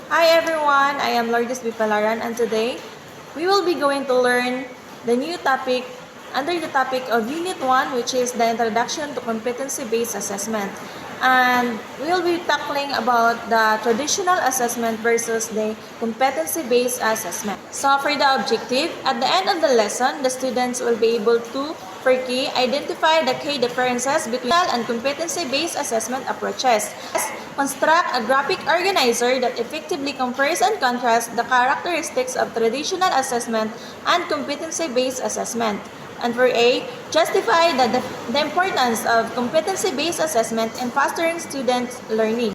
Hi everyone, I am Lourdes Bipalaran and today we will be going to learn the new topic under the topic of Unit 1, which is the Introduction to Competency-Based Assessment. And we will be tackling about the traditional assessment versus the competency-based assessment. So for the objective, at the end of the lesson, the students will be able to identify the key differences between and competency-based assessment approaches. Construct a graphic organizer that effectively compares and contrasts the characteristics of traditional assessment and competency-based assessment. And for A, justify the importance of competency-based assessment in fostering students' learning.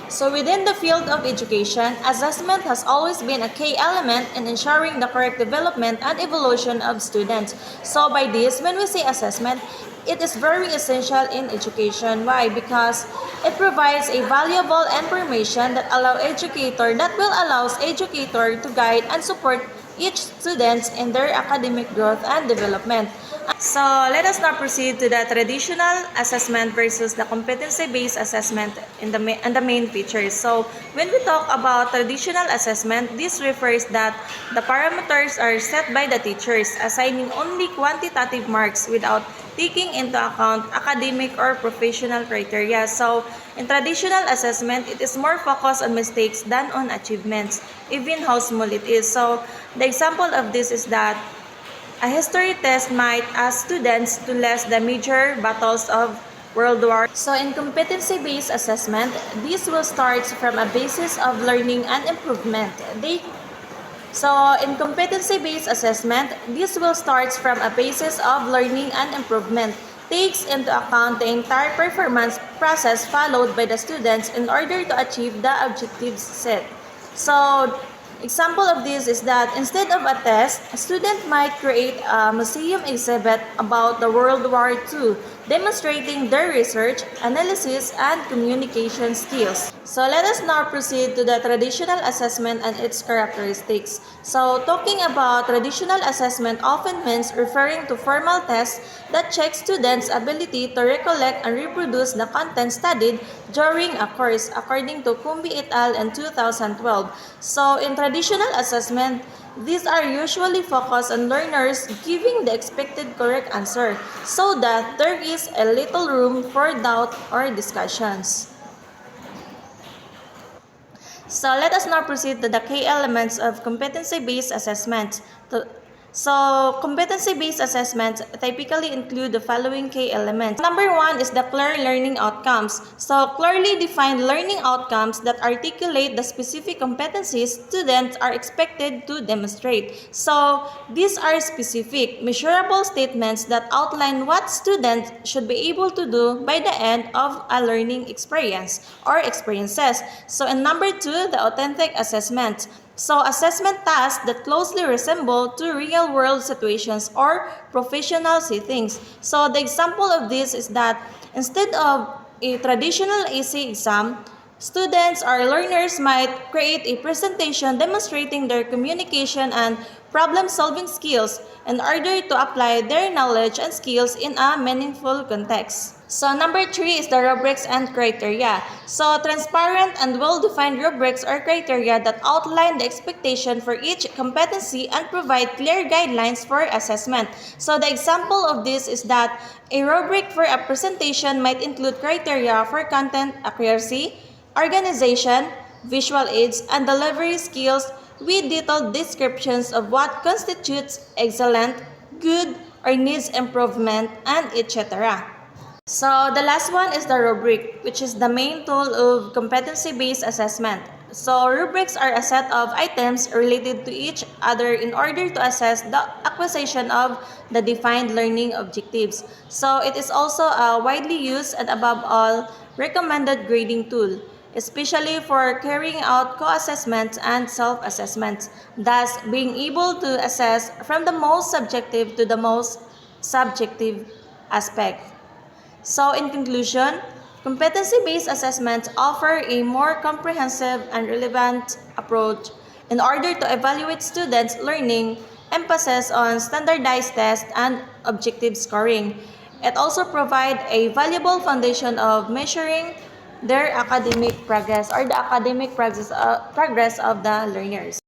So within the field of education, assessment has always been a key element in ensuring the correct development and evolution of students. So by this, when we say assessment, it is very essential in education. Why? Because it provides a valuable information that will allows educator to guide and support each students in their academic growth and development. So let us now proceed to the traditional assessment versus the competency-based assessment and the main features. So when we talk about traditional assessment, this refers that the parameters are set by the teachers, assigning only quantitative marks without taking into account academic or professional criteria. So in traditional assessment, it is more focused on mistakes than on achievements, even how small it is. So the example of this is that a history test might ask students to list the major battles of World War. So in competency-based assessment, this will start from a basis of learning and improvement. In competency-based assessment, this will start from a basis of learning and improvement, takes into account the entire performance process followed by the students in order to achieve the objectives set. So example of this is that instead of a test, a student might create a museum exhibit about the World War II, demonstrating their research, analysis, and communication skills. So let us now proceed to the traditional assessment and its characteristics. So talking about traditional assessment often means referring to formal tests that check students' ability to recollect and reproduce the content studied during a course, according to Kumbi et al. In 2012. So in traditional assessment, these are usually focused on learners giving the expected correct answer so that there is a little room for doubt or discussions. So let us now proceed to the key elements of competency-based assessment. So competency-based assessments typically include the following key elements. Number one is the clear learning outcomes. So clearly defined learning outcomes that articulate the specific competencies students are expected to demonstrate. So these are specific, measurable statements that outline what students should be able to do by the end of a learning experience or experiences. So and number two, the authentic assessment. So assessment tasks that closely resemble to real-world situations or professional settings. So the example of this is that instead of a traditional AC exam, students or learners might create a presentation demonstrating their communication and problem-solving skills in order to apply their knowledge and skills in a meaningful context. So number three is the rubrics and criteria. So transparent and well-defined rubrics or criteria that outline the expectation for each competency and provide clear guidelines for assessment. So the example of this is that a rubric for a presentation might include criteria for content accuracy, organization, visual aids, and delivery skills with detailed descriptions of what constitutes excellent, good, or needs improvement, and etc. So the last one is the rubric, which is the main tool of competency-based assessment. So rubrics are a set of items related to each other in order to assess the acquisition of the defined learning objectives. So it is also a widely used and above all recommended grading tool, especially for carrying out co-assessments and self-assessments, thus being able to assess from the most subjective to the most subjective aspect. So in conclusion, competency-based assessments offer a more comprehensive and relevant approach in order to evaluate students' learning, emphasis on standardized tests and objective scoring. It also provides a valuable foundation of measuring their academic progress or the academic progress of the learners.